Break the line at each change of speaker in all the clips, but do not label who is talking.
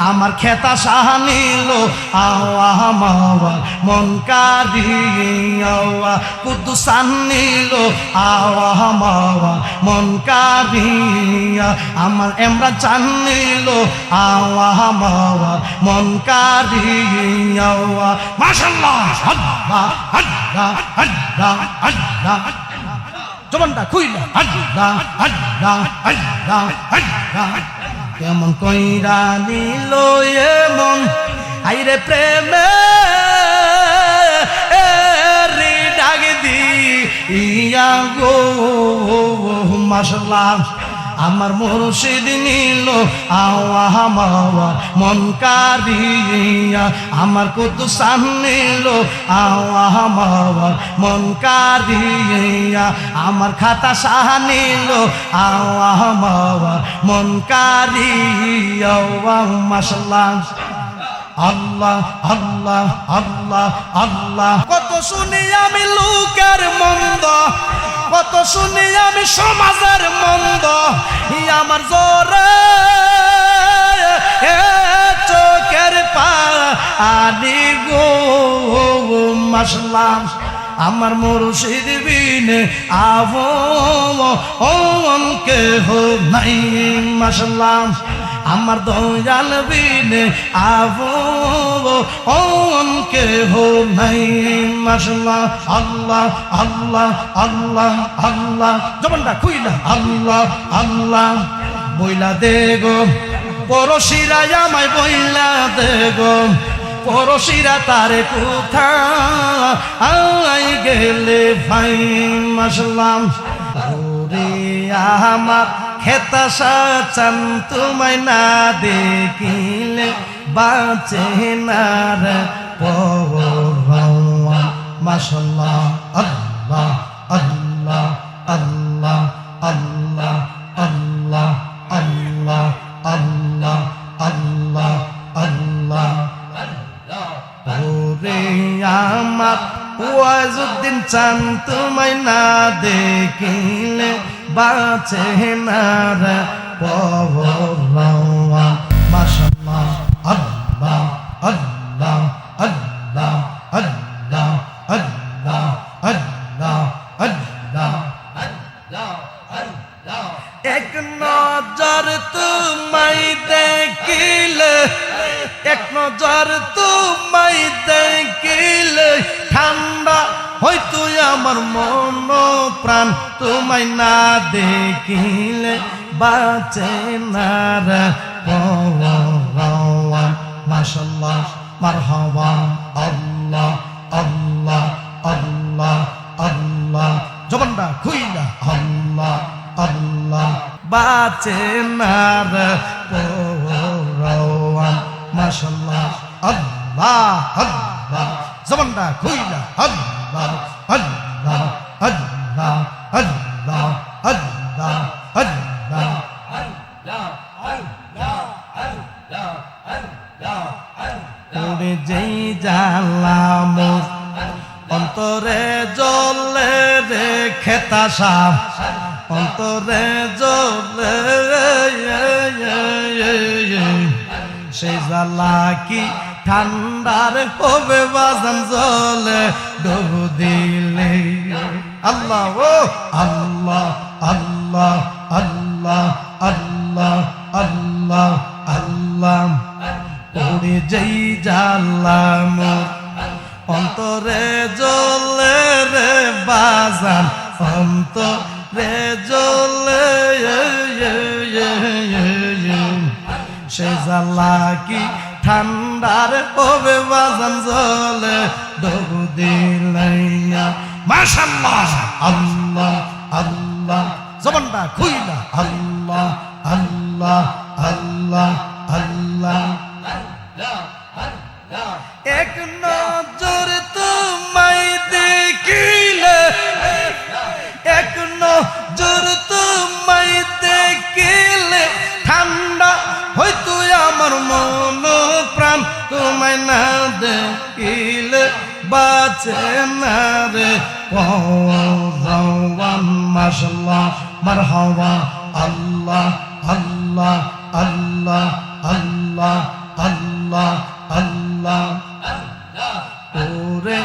আমার খেতা সাহানিল আওয়া মাওয়া মন কারিয়া কুদ্দুসান নিল আওয়া মাওয়া মন কারিয়া আমার এমরা চান নিল আওয়া মাওয়া মন কারিয়া মাশাআল্লাহ আল্লাহ আল্লাহ আল্লাহ আল্লাহ জবানটা খুইলা আল্লাহ আল্লাহ আল্লাহ আল্লাহ কেমন কইরা নিল এমন আইরে প্রেমে রে ডাক দি ইয়া গো মাশাআল্লাহ আমার মুর্শিদ নিল আওয়া মাওয়া মন কারিয়া আমার কুদ্দুসান নিল আওয়া মাওয়া মন কারিয়া আমার খাতা সাহা নিল আওয়া মাওয়া মন কারিয়া মাশাআল্লাহ আল্লাহ আল্লাহ আল্লাহ আল্লাহ কত শুনি আমি লোকের মন্দ কত শুনি আমি সমাজের মন্দ আমার জোরে চোখের পানি গো মাশাআল্লাহ আমার মুর্শিদ বিনে আপন কেহ নাই মাশাআল্লাহ আমার দয়াল বিনে আপন কেহ নাই মাশাআল্লাহ আল্লাহ আল্লাহ আল্লাহ আল্লাহ জবানটা খুইলা আল্লাহ আল্লাহ বইলা দে গো পরশিরা আমায় বইলা দে গো পরশিরা তারে কোথা আই গেলে ভাই মাশাআল্লাহ ওরে আমার খেতা সাচান তোমায় না দেখিলে বাঁচে না রে পরওয়া মাশাআল্লাহ আল্লাহ আল্লাহ আল্লাহ আল্লাহ আল্লাহ আল্লাহ আল্লাহ আল্লাহ আল্লাহ ওরে আমার ওয়াজউদ্দিন চান তোমায় না দেখিলে বাঁচে না রে পরওয়া মাশাআল্লাহ আল্লাহ আল্লাহ আল্লাহ আল্লাহ আল্লাহ আল্লাহ আল্লাহ আল্লাহ এক নজর তোমায় দেখিলে এক নজর তোমায় দেখিলে ঠান্ডা হয়তো আমার মন প্রাণ তোমায় না দেখিলে বাঁচে না রে পরওয়া মাশাআল্লাহ মারহাবা আল্লাহ আল্লাহ আল্লাহ আল্লাহ জবানটা খুইলা আল্লাহ আল্লাহ বাঁচে না রে পরওয়া মাশাআল্লাহ আল্লাহ আল্লাহ জবানটা খুইলা আল্লাহ আল্লাহ আল্লাহ আল্লাহ আল্লাহ আল্লাহ ওরে যেই জানলাম অন্তরে জ্বলে রে খেতা সাপ অন্তরে জ্বলে সেই জ্বালা কি ঠান্ডার হবে বাজান জলে ডুবু দিলে আল্লাহ ও আল্লাহ আল্লাহ আল্লাহ আল্লাহ আল্লাহ আল্লাহ ওরে যেই জানলাম অন্তরে জ্বলে রে বাজান অন্তরে জ্বলে সে জ্বালা কি ঠান্ডার হবে বাজান জলে ডুবু দিলাইয়া মাশাআল্লাহ আল্লাহ আল্লাহ জবানটা খুইলা আল্লাহ আল্লাহ আল্লাহ আল্লাহ এক নজর তোমায় দেখিলে এক নজর তোমায় দেখিলে ঠান্ডা হয়তো আমার মন প্রাণ তোমায় না দেখিলে বাঁচে না রে পরওয়া মাশাআল্লাহ মারহাবা আল্লাহ আল্লাহ আল্লাহ আল্লাহ আল্লাহ আল্লাহ ওরে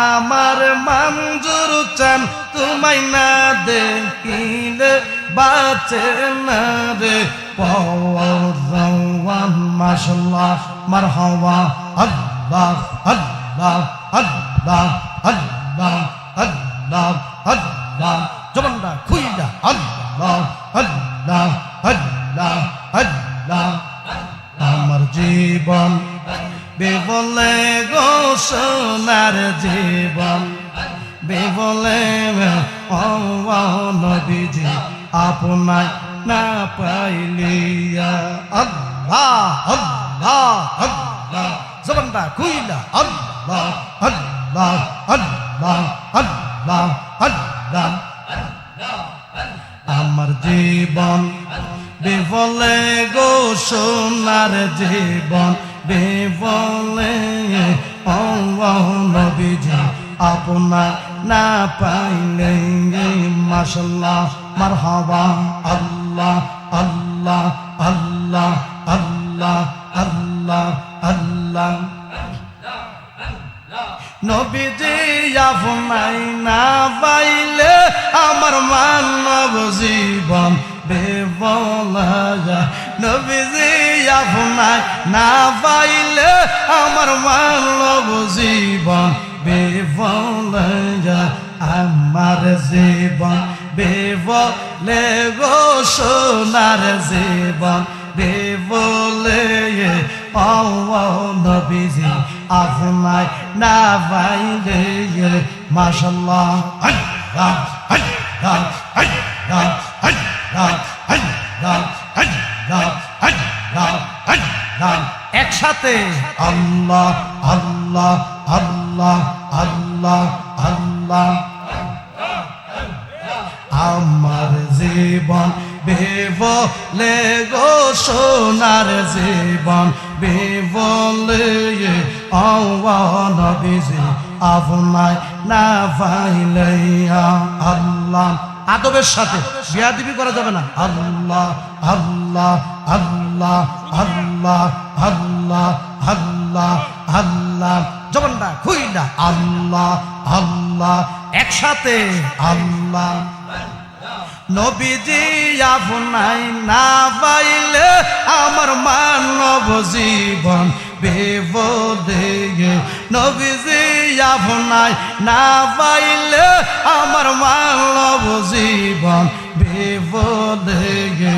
আমার মঞ্জুর চান তোমায় না দেখিলে বাঁচে না রে পওয়ান মাশাআল্লাহ মারহাবা আল্লাহ আল্লাহ আল্লাহ আল্লাহ আল্লাহ আল্লাহ জবানটা খুইলা আল্লাহ আল্লাহ আল্লাহ আল্লাহ আমার জীবন বেবলে গো সোনার জীবন বেবলে নবীজি আপনার না পাইলিয়া আল্লাহ আল্লাহ আল্লাহ জবানটা খুইলা আল্লাহ আল্লাহ আল্লাহ আল্লাহ আল্লাহ আমার জীবন বেবলে গো সোনার জীবন বেবলে নবীজি আপনার না পাইলে মাশাআল্লাহ মারহাবা আল্লাহ আল্লাহ আল্লাহ আল্লাহ আল্লাহ আল্লাহ নবীজি আপনার না পাইলে আমার মানব জীবন বেবলা নবীজি আপনার না পাইলে আমার মানব জীবন বেবলা আমার জীবন বেবলে গো সোনার জীবন বেবলে নবীজি আপনার না পাইলে মাশাআল্লাহ আল্লাহ আল্লাহ আল্লাহ আল্লাহ আল্লাহ আল্লাহ আল্লাহ আল্লাহ একসাথে আল্লাহ আল্লাহ আল্লাহ আল্লাহ আল্লাহ আমার জীবন বেবলে গো সোনার জীবন বেবলে নবীজি আপনার না পাইলে আল্লাহ আদবের সাথে বিয়াদবি করা যাবে না আল্লাহ আল্লাহ আল্লাহ আল্লাহ আল্লাহ আল্লাহ আল্লাহ জবানটা খুইলা আল্লাহ আল্লাহ একসাথে আল্লাহ নবীজি আপনার না পাইলে আমার মানব জীবন বেবলে নবীজি আপনার না পাইলে আমার মানব জীবন বেবলে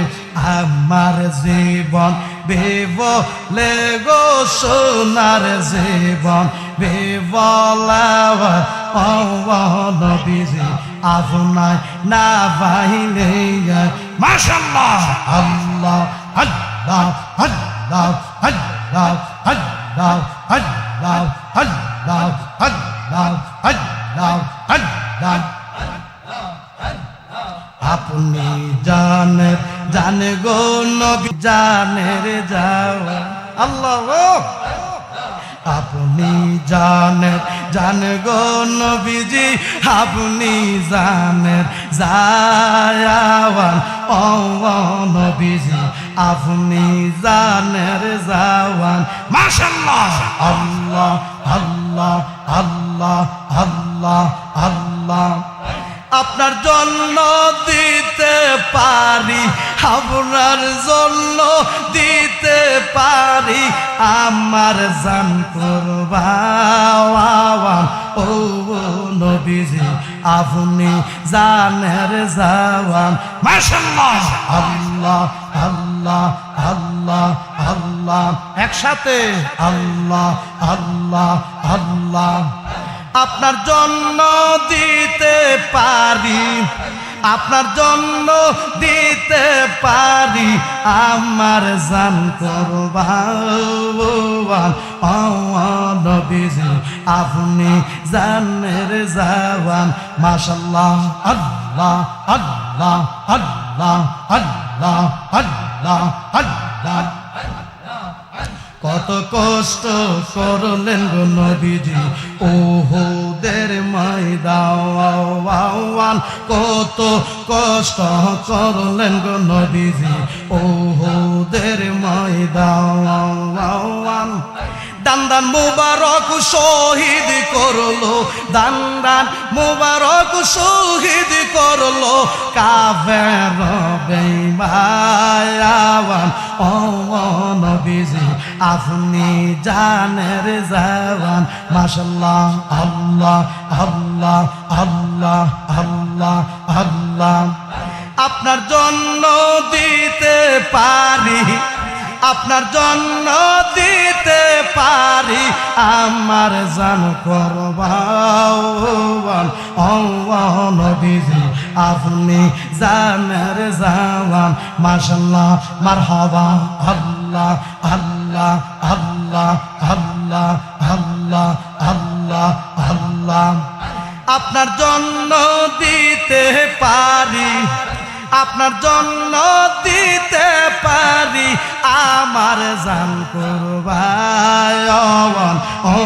আমার জীবন বেবলে গো সোনার জীবন বেবলা নবীজি আপনার না পাইলে মাশাআল্লাহ আল্লাহ আল্লাহ আল্লাহ আল্লাহ আল্লাহ আল্লাহ আল্লাহ আল্লাহ আল্লাহ আল্লাহ আপনি জানেন জানে গো নবী জানের যাওয়া আল্লাহ আপনি জানেন জানে গো নবীজি আপনি জানেন যাওয়ান নবীজি আপনি জানের যাওয়ান মাশাআল্লাহ আল্লাহ আল্লাহ আল্লাহ আল্লাহ আল্লাহ আপনার জন্য দিতে পারি আপনার জন্য দিতে পারি আমার জান কুরবান ও নবীজি আপনি জানের যাওয়ান মাশাআল্লাহ আল্লাহ আল্লাহ আল্লাহ আল্লাহ একসাথে আল্লাহ আল্লাহ আল্লাহ আপনার জন্য দিতে পারি আপনার জন্য দিতে পারি আমার জান কুরবান নবীজি আপনি জানের যাওয়ান মাশাআল্লাহ আল্লাহ আল্লাহ আল্লাহ আল্লাহ আল্লাহ আল্লাহ কত কষ্ট করলেন গো নবীজি উহুদের ময়দান কত কষ্ট করলেন গো নবীজি উহুদের ময়দান দান দান মুবারক শহীদ করলো, দান দান মুবারক শহীদ করলো কাফের বেঈমান। ও নবীজি আপনি জানের জওয়ান, মাশাআল্লাহ আল্লাহ আল্লাহ আল্লাহ আল্লাহ আল্লাহ। আপনার জন্য দিতে পারি, আপনার জন্য দিতে পারি আমার জান কুরবান। ও নবীজি আপনি জানের জওয়ান, মাশাআল্লাহ মারহাবা আল্লাহ আল্লাহ আল্লাহ আল্লাহ আল্লাহ আল্লাহ আল্লাহ। আপনার জন্য দিতে পারি, আপনার জন্য দিতে পারি আমার জান কুরবান। ও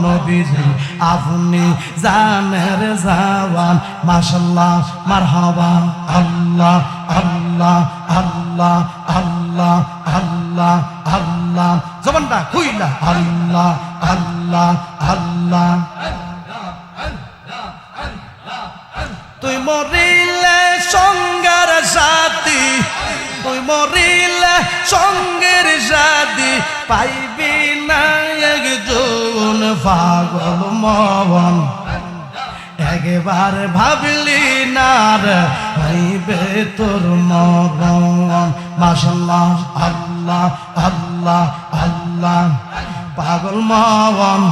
নবীজি আপনি জানের জওয়ান, মাশাআল্লাহ মারহাবা আল্লাহ আল্লাহ আল্লাহ আল্লাহ আল্লাহ আল্লাহ। জবানটা খুইলা আল্লাহ আল্লাহ আল্লাহ। তুই মরিলে সঙ্গের সাথী, তুই মরিলে সঙ্গের সাথী পাইবি না একজন পাগল মন। একবার ভাবলি না রে হইবে তোর মরণ, মাশাআল্লাহ আল্লাহ আল্লাহ আল্লাহ। পাগল মন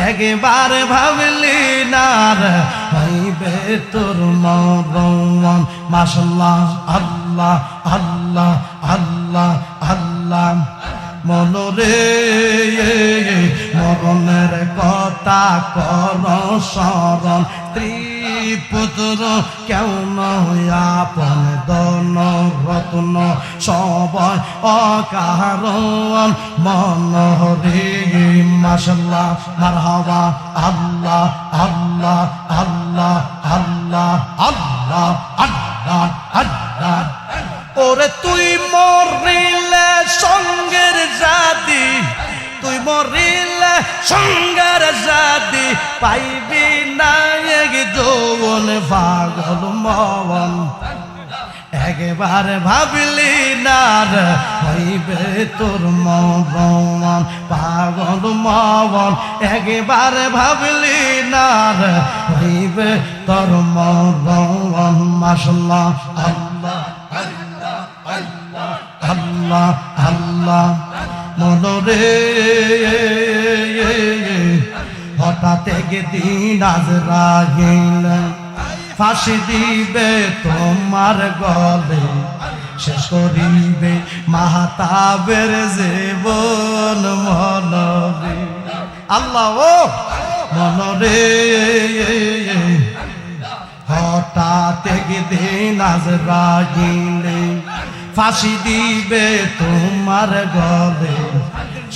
একবার ভাবলি না রে হইবে তোর মরণ, মাশাআল্লাহ আল্লাহ আল্লাহ আল্লাহ আল্লাহ। মনরে মরণের কথা কর স্মরণ, স্ত্রী পুত্র কেউ নয় আপন, ধন রত্ন সবাই অকারণ মনরে, মাশাআল্লাহ মারহাবা আল্লাহ আল্লাহ আল্লাহ আল্লাহ আল্লাহ আল্লাহ আল্লাহ। ওরে তুই মরিলে সঙ্গের জাতি, তুই মরিলে সঙ্গের জাতি পাইবি না একজন পাগল মন। একবার ভাবলি না রে হইবে তোর মরণ, পাগল মন একবার ভাবলি না রে হইবে তোর মরণ, মাশাআল্লাহ আল্লাহ আল্লাহ আল্লাহ। মনরে হঠাৎ একদিন আজরাইল ফাঁসি দিবে তোমার গলে, শেষ করিবে মাহতাবের জীবন মনরে। আল্লাহ ও মনরে হঠাৎ একদিন আজরাইল ফাঁসি দিবে তোমার গলে,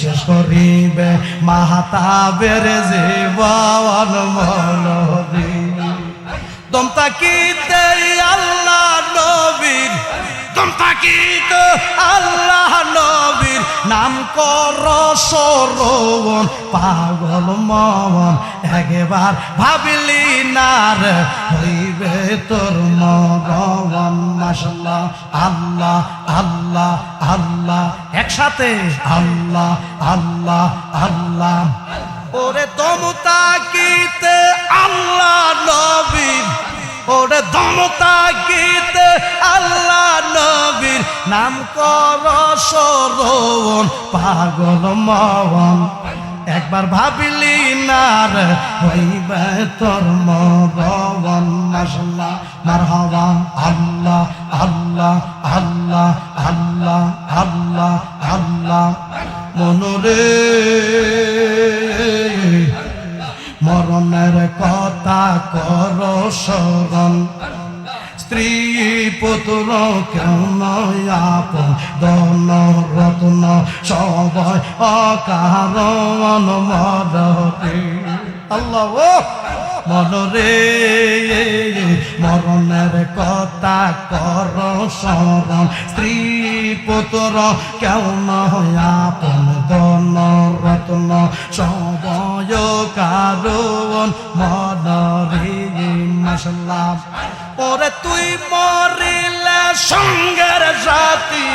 শেষ করিবে মাহতাবের জীবন মনরে। দম তাকিতে আল্লাহ নবীর, দম তাকিতে আল্লাহ নবীর নাম কর স্মরণ, পাগল মন একবার ভাবলি না রে হইবে তোর মরণ, মাশাআল্লাহ আল্লাহ আল্লাহ আল্লাহ। একসাথে আল্লাহ আল্লাহ আল্লাহ। ওরে দম তাকিতে আল্লাহ নবীর, ওরে দম তাকিতে আল্লাহ নবীর নাম কর স্মরণ, পাগল মন একবার ভাবলি না রে হইবে তোর মরণ, মাশাআল্লাহ মারহাবা আল্লাহ আল্লাহ আল্লাহ আল্লাহ আল্লাহ আল্লাহ। মনরে মরণের কথা কর স্মরণ, স্ত্রী পুত্র কেউ নয় আপন, ধন রত্ন সবাই অকারণ মরতে। আল্লাহ ও মনরে মরণের কথা কর স্মরণ, স্ত্রী পুত্র কেউ নয় আপন, ধন ওরে তুই মরিলে সঙ্গের সাথী,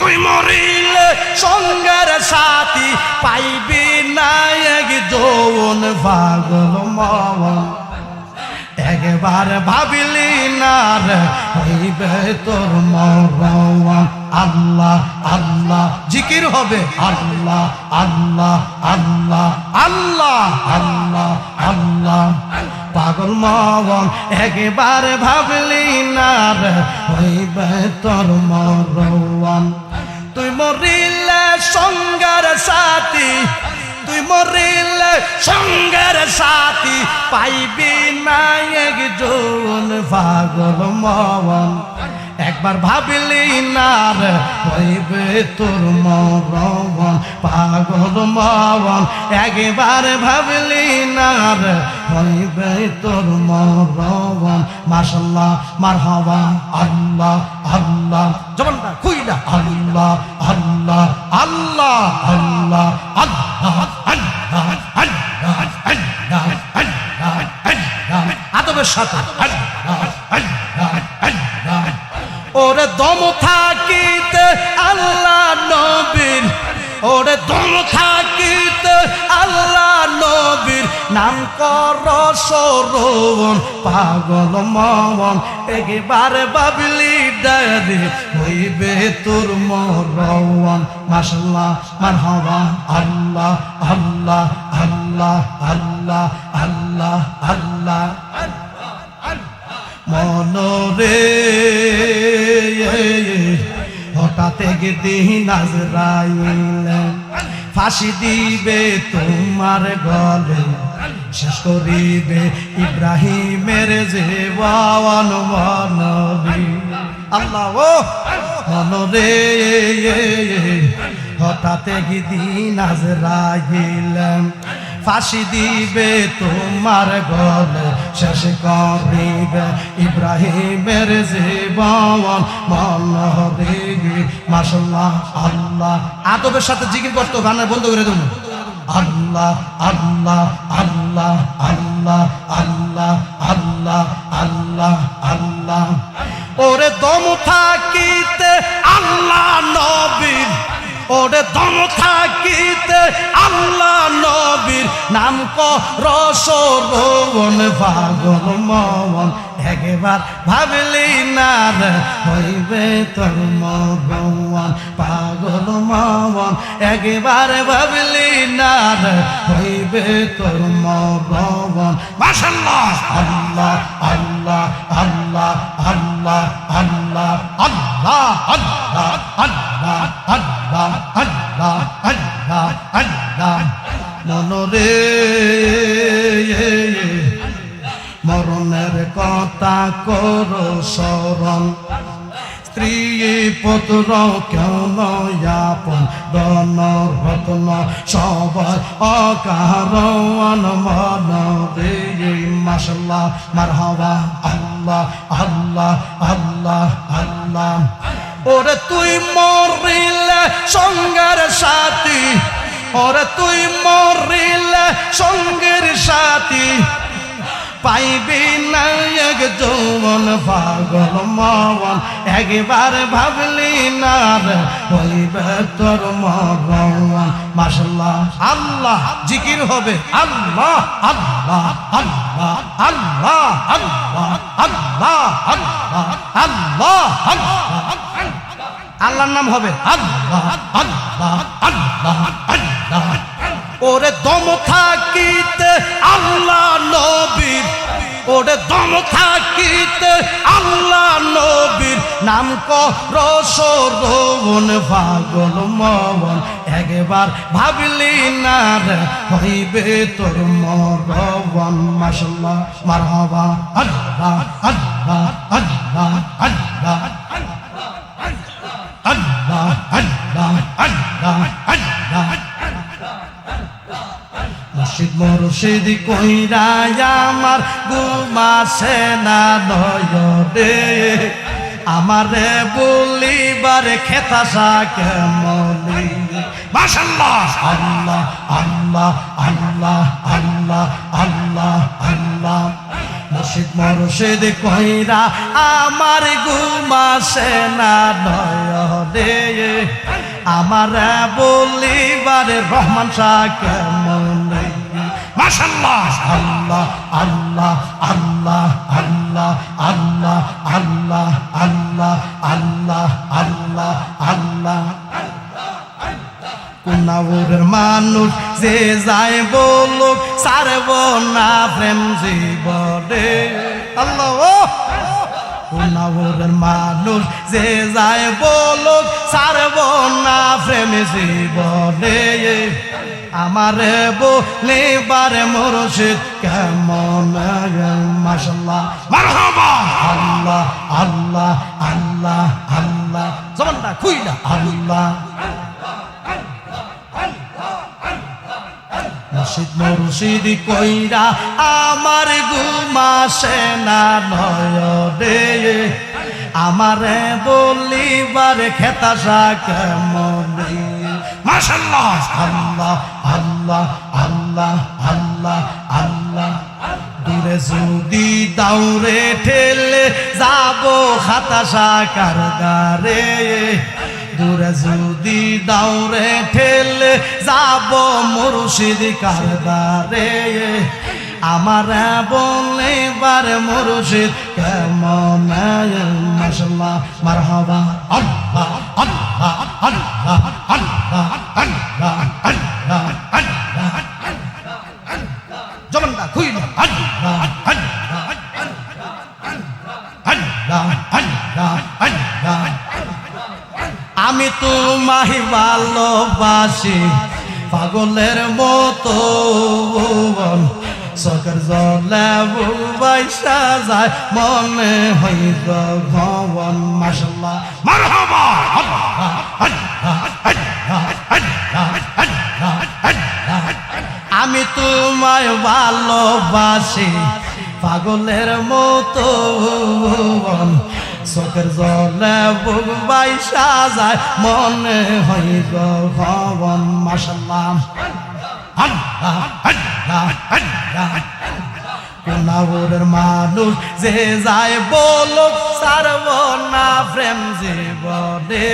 তুই মরিলে সঙ্গের সাথী, পাইবি না এক যৌবন পাগল মন। একবার ভাবিলি না রে হইবে তোর মরণ। আল্লাহ আল্লাহ জিকির হবে, আল্লাহ আল্লাহ আল্লাহ আল্লাহ আল্লাহ আল্লাহ। পাগল মন একবার ভাবলি না রে হইবে তোর মরণ। তুই মরিলে সঙ্গের সাথী, তুই মরিলে সঙ্গের সাথী, পাইবি না এক যৌবন পাগল মন। একবার ভাবলি না রে হইবে তোর মরণ পাগল মন। একবার ভাবলি না রে হইবে তোর মরণ। মাশাআল্লাহ মারহাবা আল্লাহ আল্লাহ জবানটা খুইলা আল্লাহ আল্লাহ আল্লাহ আল্লাহ আল্লাহ আল্লাহ আল্লাহ আল্লাহ আল্লাহ আদবের সাথে আল্লাহ আল্লাহ আল্লাহ। ওরে দম থাকিতে আল্লাহ নবীর, ওরে দম থাকিতে আল্লাহ নবীর নাম কর স্মরণ পাগল মন। একবার ভাবলি ডারে হইবে তোর মরণ। মাশাআল্লাহ মারহাবা আল্লাহ আল্লাহ আল্লাহ আল্লাহ আল্লাহ আল্লাহ। মনরে হঠাৎ একদিন আজরাইল ফাঁসি দিবে তোমার গলে, শেষ করিবে ইব্রাহিমের জীবন মনরে। আল্লাহ ও মনরে হঠাৎ একদিন আজরাইল ফাঁসি দিবে তোমার গলে, শেষ করিবে ইব্রাহিমের জীবন মনরে। মাশাআল্লাহ আল্লাহ আদবের সাথে জিকির করতে গানের বন্ধ করে দেবো। আল্লাহ আল্লাহ আল্লাহ আল্লাহ আল্লাহ আল্লাহ আল্লাহ আল্লাহ। ওরে দম থাকিতে আল্লাহ নবীর, ওরে দম থাকিতে আল্লাহ নবীর নাম কর স্মরণ পাগল মন। একবার ভাবলি না রে হইবে তোর মরণ পাগল মন। একবার ভাবলি না রে হইবে তোর মরণ। মাশাআল্লাহ আল্লাহ আল্লাহ আল্লাহ আল্লাহ আল্লাহ আল্লাহ আল্লাহ আল্লাহ আল্লাহ আল্লাহ আল্লাহ আল্লাহ। মনরে মরণের কথা করো স্মরণ, স্ত্রী পুত্র কেন আপন ধন রত্ন সবার অকারণ মনরে। মাশাআল্লাহ মারহাবা আল্লাহ আল্লাহ আল্লাহ আল্লাহ। ওরে তুই মরিলে সঙ্গের সাথী, ওরে তুই মরিলে সঙ্গের সাথী, পাইবি না এক যৌবন পাগল মন। একবার ভাবলি না রে হইবে তোর মরণ। মাশাআল্লাহ আল্লাহ জিকির হবে আল্লাহ আল্লাহ আল্লাহ আল্লাহ আল্লাহ আল্লাহ আল্লাহ আল্লাহ আল্লাহ। আল্লাহর নাম হবে আল্লাহ আল্লাহ আল্লাহ আল্লাহ। ওরে দম থাকিতে আল্লাহ নবীর, ওরে দম থাকিতে আল্লাহ নবীর নাম কর স্মরণ পাগল মন। একবার ভাবলি না রে হইবে তোর মরণ। মাশাআল্লাহ মারহাবা আল্লাহ আল্লাহ আল্লাহ আল্লাহ আল্লাহ আল্লাহ আল্লাহ আল্লাহ। মুর্শিদ মুর্শিদ কইরা আমার ঘুমাসে না নয়নে, আমারে বলিবার খেতাসা কেমন। মাশাআল্লাহ আল্লাহ আল্লাহ আল্লাহ আল্লাহ আল্লাহ আল্লাহ মুর্শিদ মুর্শিদ কইরা আমার ঘুম আসে না নয়নে আমার বলিবারে রহমান শাহ কেমন মাশাআল্লাহ আল্লাহ আল্লাহ আল্লাহ আল্লাহ আল্লাহ আল্লাহ আল্লাহ আল্লাহ আল্লাহ আল্লাহ কুনাউরের মানুষ যে যায় বলুক সারব না প্রেম জীবনে আল্লাহ কুনাউরের মানুষ যে যায় বলুক সারব না প্রেম জীবনে আমারে বলিবারে মুর্শিদ কেমন মাশাআল্লাহ মারহাবা আল্লাহ আল্লাহ আল্লাহ আল্লাহ জবানটা খুইলা আল্লাহ মুর্শিদ মুর্শিদ কইরা আমার ঘুম আসে না নয়নে আমারে বলিবার খেতাসা কেমন মাশাআল্লাহ আল্লাহ আল্লাহ আল্লাহ আল্লাহ আল্লাহ দূরে যদি দাউরে ঠেলে যাব খাতাসা কারগারে দূরে যদি দাউরে ঠেলে যাব মুর্শিদ কারগারে আমার বলিবার মুর্শিদ কেমন মাশাআল্লাহ মারহাবা আল্লাহ আল্লাহ আল্লাহ আল্লাহ আল্লাহ আল্লাহ আল্লাহ জবানটা খুইলা আল্লাহ আল্লাহ আল্লাহ আল্লাহ আল্লাহ আমি তোমায় ভালোবাসি পাগলের মতো চোখের জলে বাইসা যায় মনে হইল ভবন মাশাআল্লাহ মারহাবা আল্লাহ আল্লাহ আল্লাহ আল্লাহ আল্লাহ আল্লাহ আমি তোমায় ভালোবাসি পাগলের মতো চোখের জলে বাইসা যায় মনে হইল ভবন মাশাআল্লাহ আল্লাহ আল্লাহ আল্লাহ কুনাউরের মানুষ যে যায় বলুক সারব না প্রেম জীবনে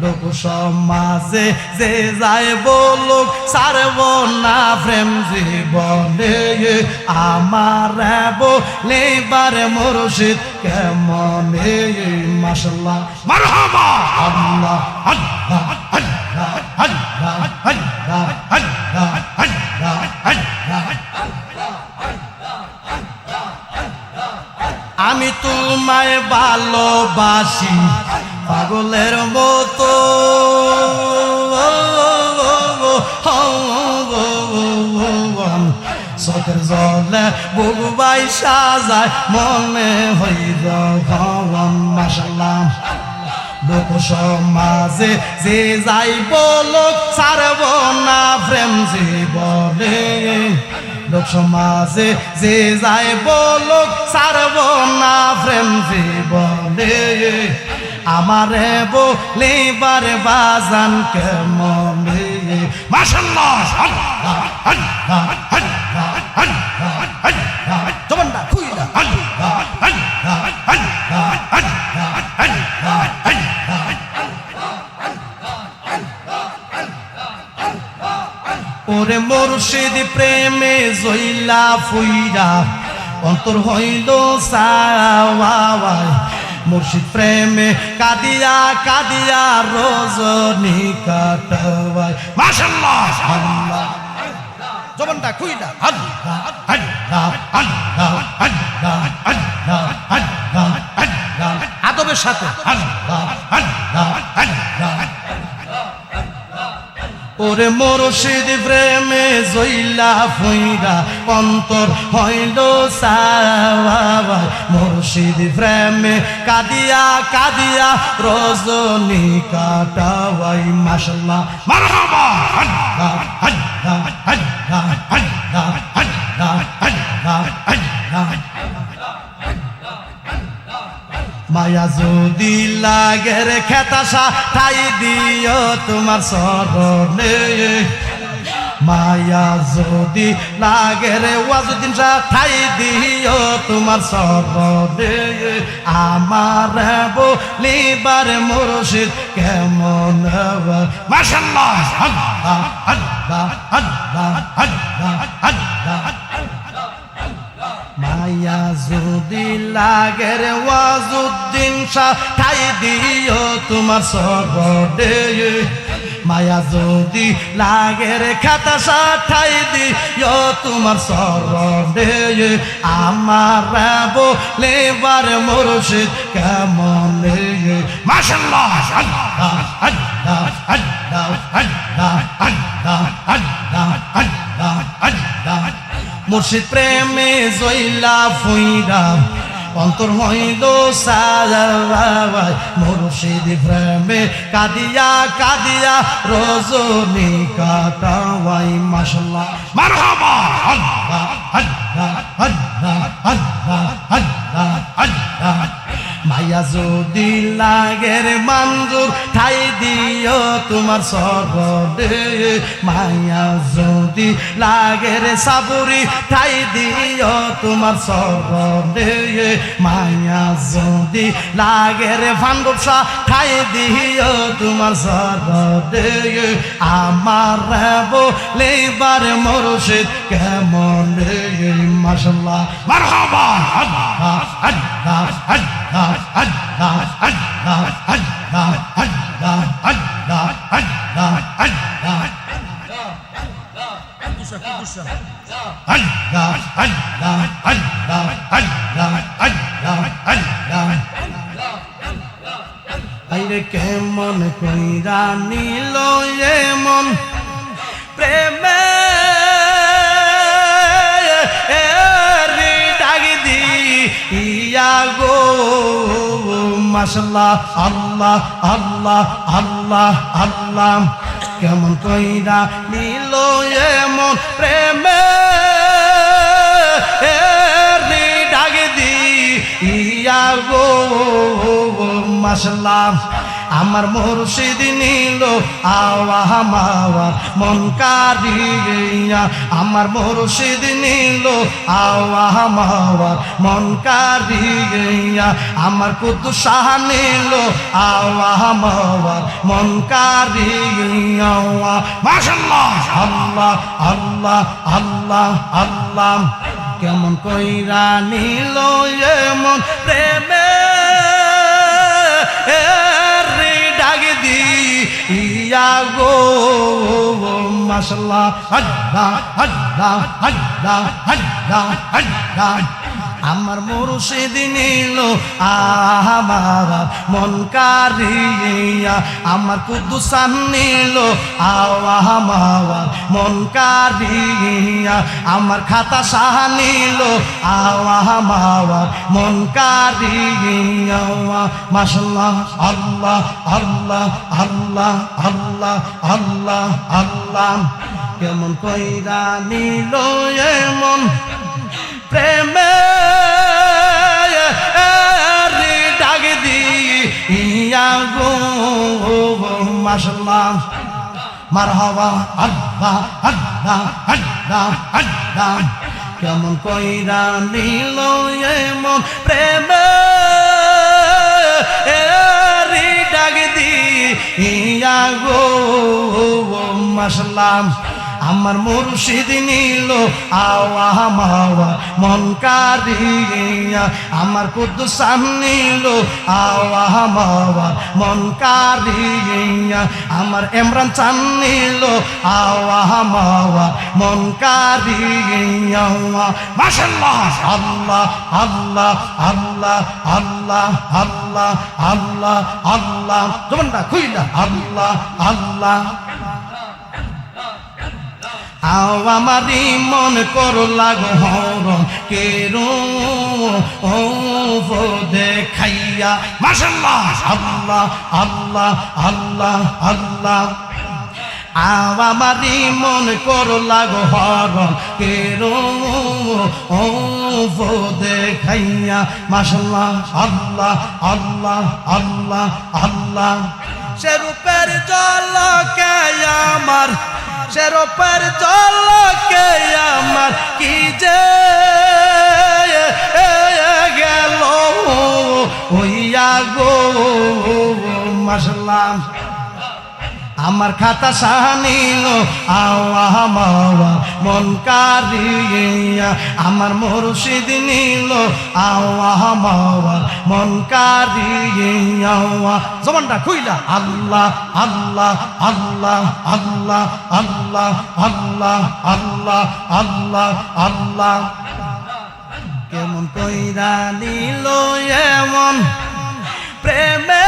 লোক সমাজে যে যায় বলুক সারব না প্রেম জীবনে আমার বলিবার মুর্শিদ কেমন মাশাআল্লাহ মারহাবা আল্লাহ আল্লাহ আল্লাহ আল্লাহ আল্লাহ আল্লাহ আল্লাহ আল্লাহ আমি তোমায় ভালোবাসি পাগলের মতো চোখের জলে বুক বাইসা যায় মনে হইল ভবন মাশাআল্লাহ লোক সমাজে যে যাই বলুক সারব না প্রেম জীবনে লোক সমাজে যে যাই বলুক সারব না প্রেম জীবনে আমারে বলিবার বাজান কেমন মাশাআল্লাহ আল্লাহ আল্লাহ আল্লাহ আল্লাহ আল্লাহ জবানটা খুইলা আল্লাহ আল্লাহ আল্লাহ আল্লাহ আল্লাহ আল্লাহ ওরে মুর্শিদ প্রেমে জইলা ফুইরা অন্তর হইল সাওয়ায় মুর্শিদ প্রেমে কাদিয়া কাদিয়া রজনী কাটাওয়ায় মাশাআল্লাহ আল্লাহ জবানটা খুইলা আল্লাহ আল্লাহ আল্লাহ আল্লাহ আল্লাহ আল্লাহ আল্লাহ আদবের সাথে আল্লাহ আল্লাহ আল্লাহ ওরে মুর্শিদ প্রেমে জইলা ফুইরা অন্তর হইল সাওয়ায় মুর্শিদ প্রেমে কাদিয়া কাদিয়া রজনী কাটাওয়াই মাশাআল্লাহ মারহাবা আল্লাহ আল্লাহ আল্লাহ আল্লাহ আল্লাহ আল্লাহ আল্লাহ মায়া যদি লাগে রে খেতাসা ঠাই দিও তোমার চরণে মায়া যদি লাগে রে ওয়াজুদ্দিন শাহ ঠাই দিও তোমার চরণে আমার বলিবার মুর্শিদ কেমন মাশাআল্লাহ আল্লাহ আল্লাহ আল্লাহ আল্লাহ আল্লাহ মায়া যদি লাগে রে ওয়াজুদ্দিন শাহ ঠাই দিও তোমার চরণে মায়া যদি লাগে রে খাতাসা ঠাই দিও তোমার চরণে আমার বলিবার মুর্শিদ কেমন মাশাআল্লাহ আল্লাহ আল্লাহ আল্লাহ আল্লাহ আল্লাহ আল্লাহ আল্লাহ আল্লাহ মুর্শিদ প্রেমে জইলা ফুইরা অন্তর হইল সাজাই মুর্শিদ প্রেমে কাদিয়া কাদিয়া রজনী কাটাওয়াই মাশাআল্লাহ মারহাবা আল্লাহ আল্লাহ আল্লাহ আল্লাহ আল্লাহ আল্লাহ মায়া যদি লাগের মঞ্জুর ঠাই দিও তোমার চরণে মায়া যদি লাগের সাবুরি ঠাই দিও তোমার চরণে মায়া যদি লাগের ভান্ডবসা ঠাই দিও তোমার চরণে আমার বলিবার মুর্শিদ কেমন মাশাআল্লাহ মারহাবা আল্লাহ আল্লাহ আল্লাহ Allah, Allah, Allah, Allah, Allah, Allah, Allah. Allah, Allah, Allah, Allah, Allah, Allah. আইরে কেমন কইরা নিল এমন প্রেমে গো মাশাআল্লাহ আল্লাহ আল্লাহ আল্লাহ আল্লাহ কেমন কইরা নিল এমন প্রেমে ডাক দিয়া গো মাশাআল্লাহ আমার মুর্শিদ নিল আওয়া মাওয়া মন কারিয়া আমার মুর্শিদ নিল আওয়া মাওয়া মন কারিয়া আমার কুদ্দুস শাহ নিল আওয়া মাওয়া মন কারিয়া মাশাআল্লাহ আল্লাহ আল্লাহ আল্লাহ আল্লাহ কেমন কইরা নিল এমন প্রেমে ইয়া গো মাশাআল্লাহ আল্লাহ আল্লাহ আল্লাহ আল্লাহ আল্লাহ আমার মুর্শিদ নিল আমার মন কারিয়া আমার কুদ্দুস নিল আওয়া মাওয়া মন কারিয়া আমার খাতা শাহ নিল আওয়া মাওয়া মন কারিয়া মাশাআল্লাহ আল্লাহ আল্লাহ আল্লাহ আল্লাহ আল্লাহ আল্লাহ কেমন কইরা নিল এমন প্রেমে ডাক দিয়া গো মাশাআল্লাহ মারহাবা আল্লাহ আল্লাহ আল্লাহ আল্লাহ কেমন কইরা নিল এমন প্রেমে ডাক দিয়া গো মাশাআল্লাহ আমার মুর্শিদ নিল আওয়া মাওয়া মন কারিয়া আমার কুদ্দুস নিল আওয়া মাওয়া মন কারিয়া আমার ইমরান চান নিল আওয়া মাওয়া মন কারিয়া মাশাআল্লাহ আল্লাহ আল্লাহ আল্লাহ আল্লাহ আল্লাহ আল্লাহ আল্লাহ জবানটা খুইলা আল্লাহ আল্লাহ আমারি মন কর লাগো হরম কেরো ও দেখাইয়া মাশাআল্লাহ আল্লাহ আল্লাহ আল্লাহ আল্লাহ আমারি মন করলা গো হরণ কেরো ও দেখাইয়া মাশাল্লাহ আল্লাহ আল্লাহ আল্লাহ আল্লাহ সে রূপের ঝলকে আমার সে রূপের ঝলকে আমার কি যে গেল হইয়া গো মাশাল্লাহ আমার খাতা সাহানিল আওয়া মাওয়া মন কারিয়া আমার মুর্শিদ নিল আওয়া মাওয়া মন কারিয়া জবানটা খুইলা আল্লাহ আল্লাহ আল্লাহ আল্লাহ আল্লাহ আল্লাহ আল্লাহ আল্লাহ আল্লাহ কেমন কইরা নিল এমন প্রেমে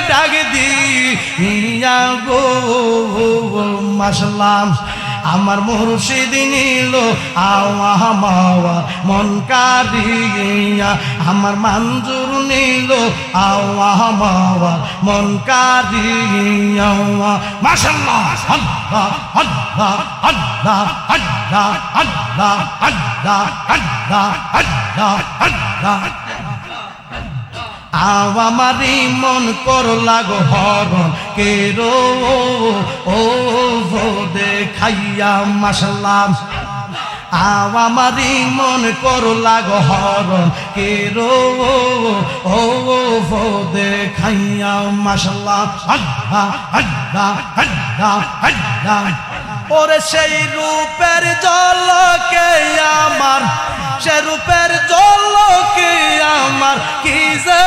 ডাক দিয়া গো মাশাল্লাহ আমার মুর্শিদ নিল আওয়া মাওয়া মন কারিয়া আমার মঞ্জুর নিল আওয়া মাওয়া মন কারিয়া মাশাল্লাহ আল্লাহ আল্লাহ আল্লাহ আল্লাহ আল্লাহ আল্লাহ আল্লাহ আল্লাহ আল্লাহ আমারি মন করলা গো হরণ কেরো ও দেখাইয়া মাশাল্লাহ আমারি মন করলা গো হরণ কেরো ও দেখাইয়া মাশাল্লাহ আল্লাহ আল্লাহ আল্লাহ আল্লাহ ওরে সেই রূপের ঝলকে আমার সে রূপের ঝলকে আমার কি যে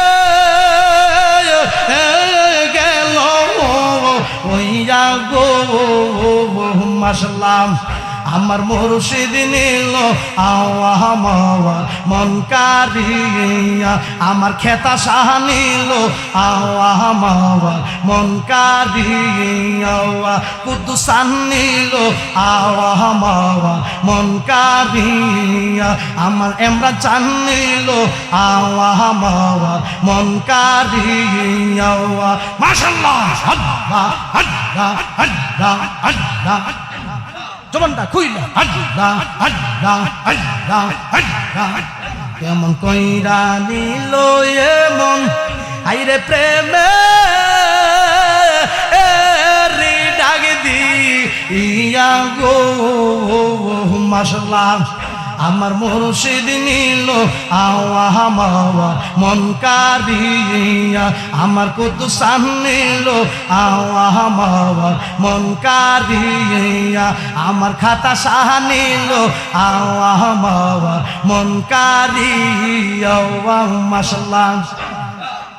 গেল হইয়া গো মাশাল্লাহ আমার মুর্শিদ নিল আওয়া মাওয়া মন কারিয়া আমার খেতা সাহ নিল আওয়া মাওয়া মন কারিয়া কুদ্দুসান নিল আওয়া মাওয়া মন কারিয়া আমার এমরা চান নিল আওয়া মাওয়া মন কারিয়া মাশাল্লাহ আল্লাহ আল্লাহ আল্লাহ আল্লাহ জবানটা খুইলা আল্লাহ আল্লাহ আল্লাহ আল্লাহ কেমন কইরা নিল এমন আইরে প্রেমে ডাক দিয়া গো মাশাল্লাহ আমার মুর্শিদ নিল আওয়া মাওয়া মন কারিয়া আমার কুদ্দুসান নিল আওয়া মাওয়া মন কারিয়া আমার খাতা সাহ নিল আওয়া মাওয়া মন কারিয়া মাশাল্লাহ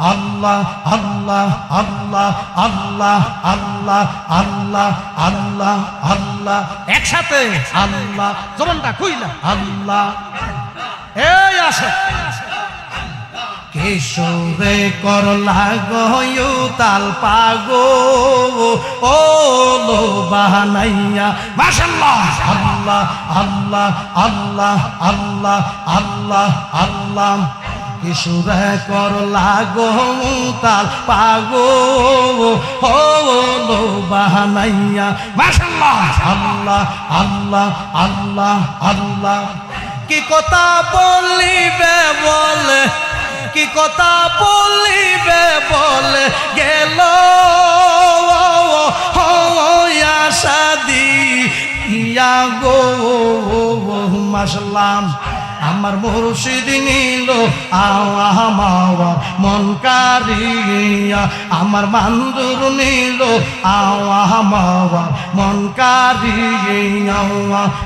আল্লাহ আল্লাহ আল্লাহ আল্লাহ আল্লাহ আল্লাহ আল্লাহ আল্লাহ একসাথে আল্লাহ জবানটা কইলা আল্লাহ এই আসে কিশোরে করলা গয়ু তাল পাগো ও লো বাহানাইয়া মাশাল্লাহ আল্লাহ আল্লাহ আল্লাহ আল্লাহ আল্লাহ আল্লাহ কিশোরে করলা গো তাল পাগো ও লো বাহানাইয়া মাশাল্লাহ আল্লাহ আল্লাহ আল্লাহ আল্লাহ কি কথা বলিবে বলে কি কথা বলিবে বলে গেল শাদি ইয়া গো মাশাল্লাহ আমার মুর্শিদ নিল আওয়া মাওয়া মন কারিয়া আমার মঞ্জুর নিল আওয়া মাওয়া মন কারিয়া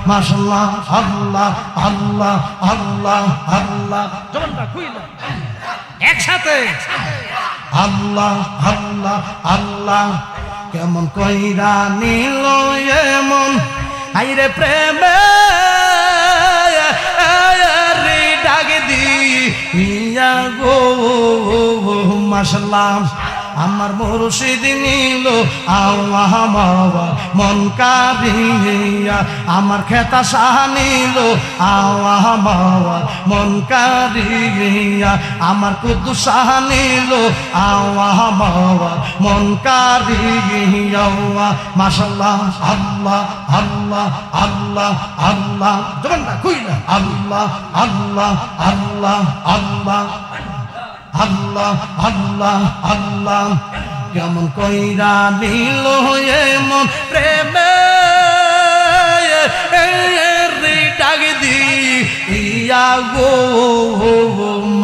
মাশাল্লাহ আল্লাহ আল্লাহ আল্লাহ আল্লাহ জবানটা খুইলা একসাথে আল্লাহ আল্লাহ আল্লাহ কেমন কইরা নিল এমন আইরে প্রেমে ডাক দিয়া গো মাশাল্লাহ আমার মুর্শিদ নিল আল্লাহ মাওয়া মন কারিয়া আমার খেতা শাহ নিল আল্লাহ মাওয়া মন কারিয়া আমার কুদ্দুস শাহ নিল আল্লাহ মাওয়া মন কারিয়া মাশাআল্লাহ আল্লাহ আল্লাহ আল্লাহ আল্লাহ জবানটা কইলা আল্লাহ আল্লাহ আল্লাহ আল্লাহ আল্লাহ আল্লাহ আল্লাহ কেমন কইরা নিল এমন প্রেমে ডাক দি ইয়া গো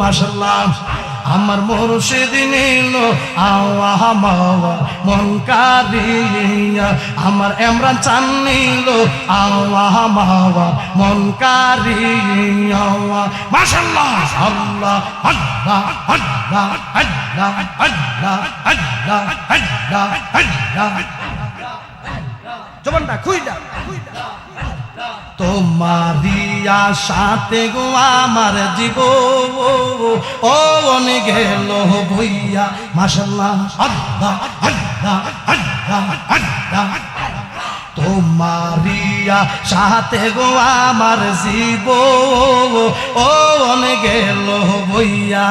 মাশাআল্লাহ আমার মুর্শিদ নিল আল্লাহ মাওয়া মন কারিয়া আমার ইমরান চান নিল আল্লাহ মাওয়া মন কারিয়া মাশাআল্লাহ আল্লাহ আল্লাহ আল্লাহ আল্লাহ আল্লাহ আল্লাহ আল্লাহ আল্লাহ জবানটা খুইলা তোমারিয়া সাথে গো আমার জীব ও অনেক গেল ভইয়া মাশাআল্লাহ আল্লাহ আল্লাহ আল্লাহ আল্লাহ তোমারিয়া সাথে গো আমার জীব ও অনেক গেল ভইয়া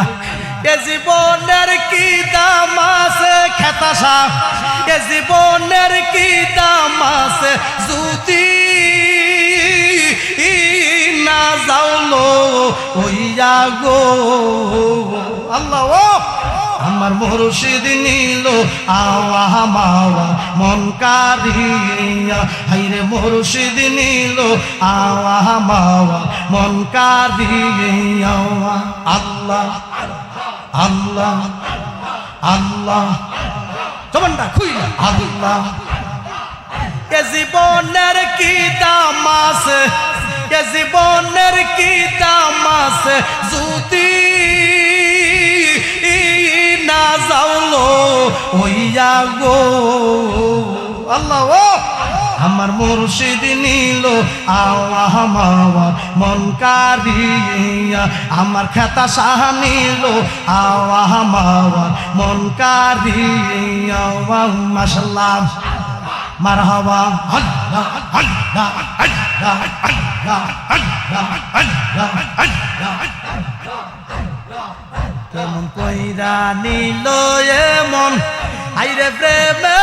এ জীবনের কি দাম আছে খেতা সাহ এ জীবনের কি দাম আছে জুতি না যাওলো ওইয়া গো আল্লাহ ও আমার মুর্শিদ নিল আল্লাহ মাওয়া মন কারিয়া হাইরে মুর্শিদ নিল আল্লাহ মাওয়া মন কারিয়া আল্লাহ আল্লাহ আল্লাহ জবানটা খুইলা আল্লাহ এ জীবনের কি দাম আছে এ জীবনের কি দাম আছে যদি না যাওলো ওইয়া গো আল্লাহ ও আমার মুর্শিদ নিল আল্লাহ মাওয়া মন কারিয়া আমার খেতা শাহ নিল আল্লাহ মাওয়া মন কারিয়া মাশাআল্লাহ মারহাবা আল্লাহ আল্লাহ আল্লাহ আল্লাহ আল্লাহ আল্লাহ আল্লাহ কেমন কইরা নিল এমন আইরে প্রেমে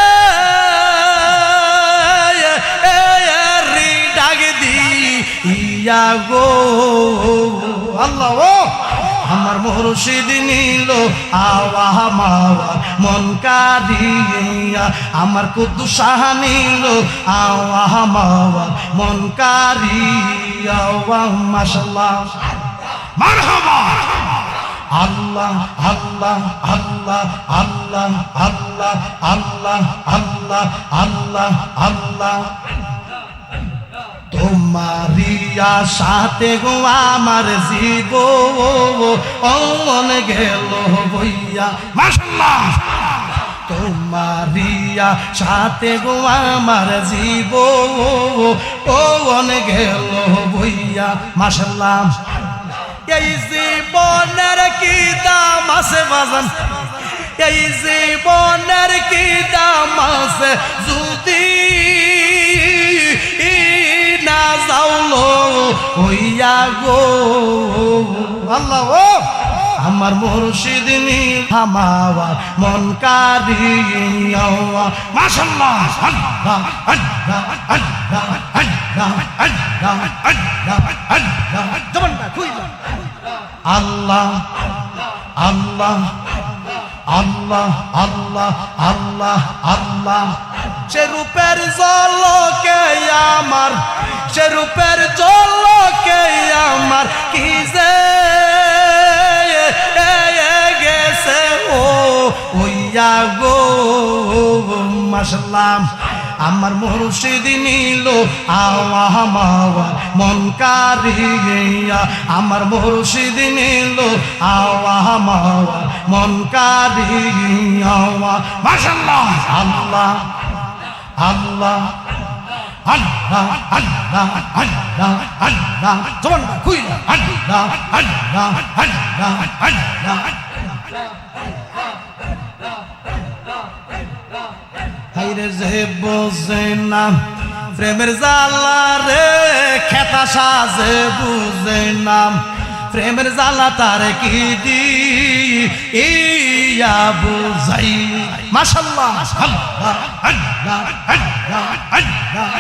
ডাক দি ইয়া গো আল্লাহ ও আমার মুর্শিদ নিল আল্লাহ মাওয়া মন কারিয়া আমার কুদ্দুস শাহ নিল আল্লাহ মাওয়া মন কারিয়া মাশাআল্লাহ মারহাবা আল্লাহ আল্লাহ আল্লাহ আল্লাহ আল্লাহ আল্লাহ আল্লাহ আল্লাহ আল্লাহ তোমারিয়া সাথে গো আমার জীব অন গেল বইয়া মাশাআল্লাহ তোমারিয়া সাথে গো আমার জীব অন গেল বইয়া মাশাআল্লাহ এই জীবনের কি দাম আছে বাজান এই জীবনের কি দাম আছে যদি না যাওলো হইয়া গো আল্লাহ ও আমার মুর্শিদ নিল মাওয়া মন কারিয়া মাশাআল্লাহ আল্লাহ আল্লাহ আল্লাহ আল্লাহ আল্লাহ আল্লাহ আল্লাহ জবানটা খুইলা আল্লাহ আল্লাহ আল্লাহ আল্লাহ আল্লাহ আল্লাহ সে রূপের ঝলকে আমার সে রূপের ঝলকে আমার কি যে গেছে ও ওইয়া গো মাশাআল্লাহ আমার মুর্শিদ নিল আল্লাহ মাওয়া মন কারিয়া আমার মুর্শিদ নিল আল্লাহ মাওয়া মন কারিয়া মাশাআল্লাহ আল্লাহ আল্লাহ আল্লাহ আল্লাহ আল্লাহ আল্লাহ জবানটা খুইলা আল্লাহ আল্লাহ আল্লাহ আল্লাহ হাইরে যে বোঝে না প্রেমের জ্বালা রে খেতা সাজে বুঝে না প্রেমের জ্বালা তার কি দি ইয়া বুঝাই মাশাআল্লাহ আল্লাহ আল্লাহ আল্লাহ আল্লাহ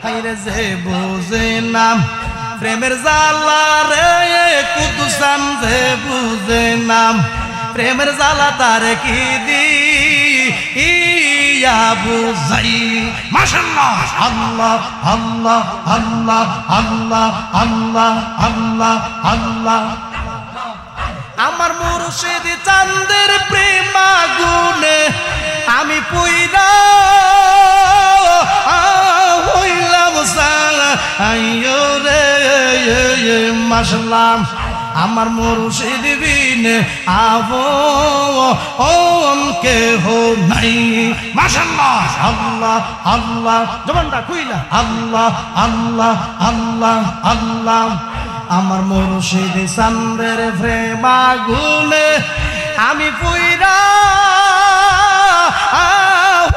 হাইরে যে বুঝে না প্রেমের জ্বালা রে কুদুসান যে বুঝে না প্রেমের জ্বালা তার কি দি ইয়া বুঝাই মাশাআল্লাহ আল্লাহ আল্লাহ আল্লাহ আল্লাহ আল্লাহ আল্লাহ আল্লাহ আমার মুর্শিদ চাঁদের প্রেম আগুনে আমি পুইরা হইলাম আইয়ো রে মাশাআল্লাহ আমার মুর্শিদ বিনে আপন কেহ নাই মাশাআল্লাহ আল্লাহ আল্লাহ জবানটা খুইলা আল্লাহ আল্লাহ আল্লাহ আল্লাহ আমার মুর্শিদ চাঁদের প্রেম আগুনে আমি পুইরা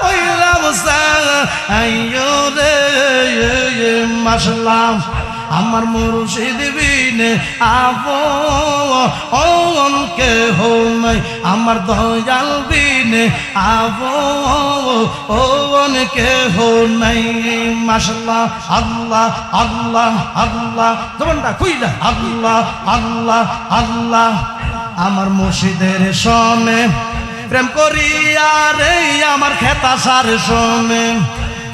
হইলাম আইয়ো রে মাশাআল্লাহ আমার মুর্শিদ বিনে আপন কেহ নাই আমার দয়াল বিনে আপন কেহ নাই মাশাআল্লাহ আল্লাহ আল্লাহ আল্লাহ জবানটা খুইলা আল্লাহ আল্লাহ আল্লাহ আমার মুর্শিদের সনে প্রেম করিয়া রে আমার খেতা সার সনে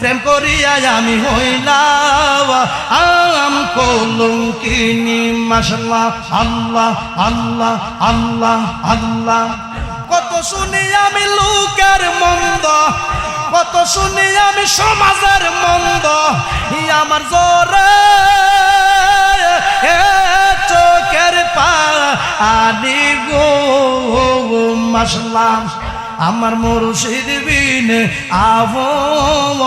প্রেম করিয়া আমি হইলাম আম কলঙ্কিনী মাশাআল্লাহ আল্লাহ আল্লাহ আল্লাহ আল্লাহ কত শুনি আমি লোকের মন্দ কত শুনি আমি সমাজের মন্দ আমার জোরে চোখের পানি গো মাশাআল্লাহ আমার মুর্শিদ বিনে আপন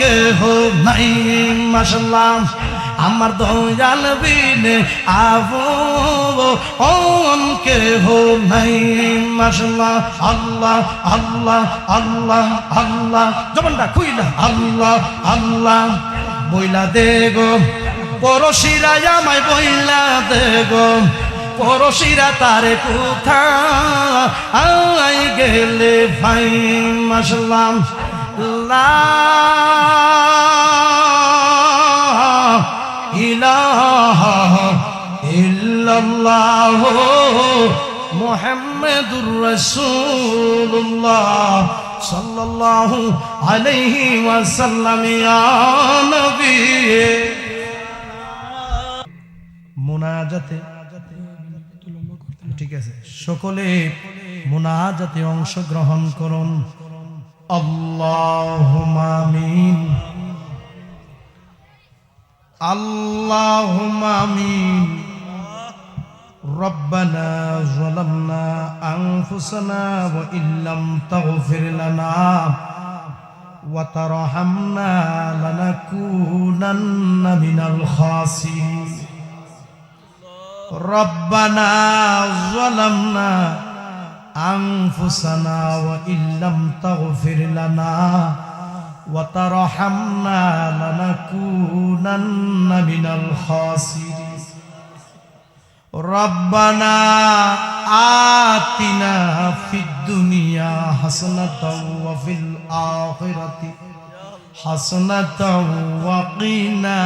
কেহ নাই মাশাআল্লাহ আমার দয়াল বিনে আপন কেহ নাই মাশাআল্লাহ আল্লাহ আল্লাহ আল্লাহ আল্লাহ জবানটা খুইলা আল্লাহ আল্লাহ বইলা দে গো পরশিরা আমায় বইলা দে গো পরশিরা তারে কোথায় গেলে ভাই মাশাআল্লাহ লা ইলাহা ইল্লাল্লাহ মুহাম্মাদুর রাসূলুল্লাহ সাল্লাল্লাহু আলাইহি ওয়াসাল্লাম ইয়া নবী মুনাজাতে ঠিক আছে সকলে মুনাজাতে অংশগ্রহণ করুন আল্লাহুম্মা আমিন আল্লাহুম্মা আমিন রব্বানা যালামনা আনফুসানা ওয়া ইল্লাম তাগফির লানা ওয়া তারহামনা লানাকুনান্না মিনাল খাসিরিন রব্বানা যালামনা আনফুসানা ওয়া ইল্লাম তাগফির লানা ওয়া তারহামনা লানাকুনান্না মিনাল খাসিরিন রব্বানা আতিনা ফিদ দুনিয়া হাসানাতাও ওয়া ফিল আখিরাতি হাসানাতাও ওয়া কিনা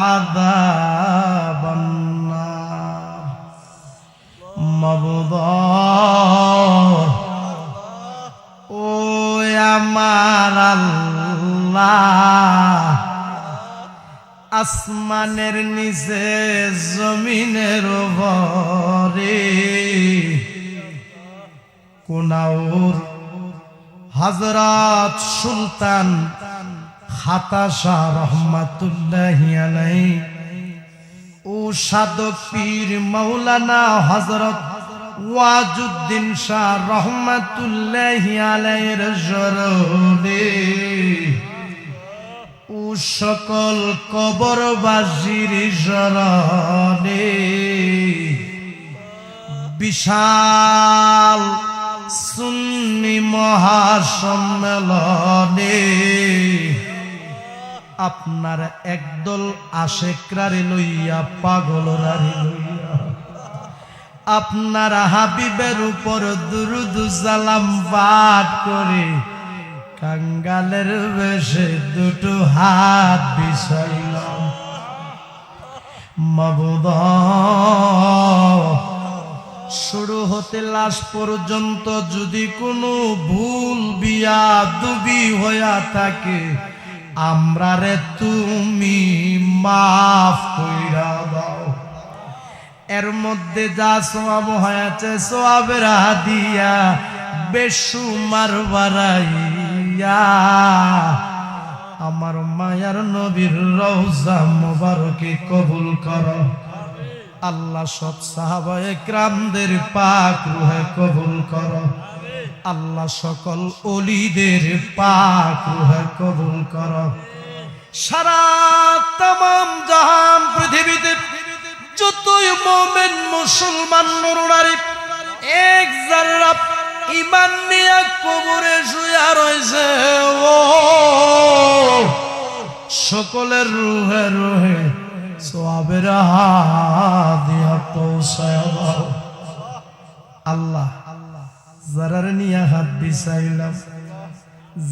আযাবান নার মাবুদা ও আমার আল্লাহ আসমানের নিচে জমিনের উপরে কোনাউর হযরত সুলতান খাতা শাহ রহমাতুল্লাহি আলাইহি ও সাধক পীর মাওলানা হযরত ওয়াজুদ্দিন শাহ রহমাতুল্লাহি আলাইহির জরনে ও সকল কবরবাসীর জরনে বিশাল সুন্নি মহাসম্মেলনে আপনার একদল আশেকরারে লইয়া পাগলরারে লইয়া আপনার হাবিবের উপর দুরুদ সালাম পাঠ করে কাঙ্গালের বেশে দুটো হাত বিছাইলাম। মাবুদ, শুরু হতে লাশ পর্যন্ত যদি কোনো ভুল বিয়াদবি হইয়া থাকে আমরা রে তুমি মাফ কইরা দাও। এর মধ্যে যা সওয়াব হয়েছে সওয়াবের হাদিয়া বেশুমার বাড়াইয়া আমার মায়ার নবীর রওজা মোবারকে কবুল করো। আল্লাহ সব সাহাবায়ে কিরামদের পাক রূহে কবুল করো। আল্লাহ সকল ওলিদের পাক রূহে কবুল করো। সারা तमाम জাহান পৃথিবীতে যতই মুমিন মুসলমান নরনারী এক যারা ঈমান নিয়ে কবরে শুয়ে রয়েছে, ও সকলের রূহে রূহে সওয়াবের হাদিয়া পৌঁছায় দাও। আল্লাহ যারার নিয়া হাত বিছাইলাম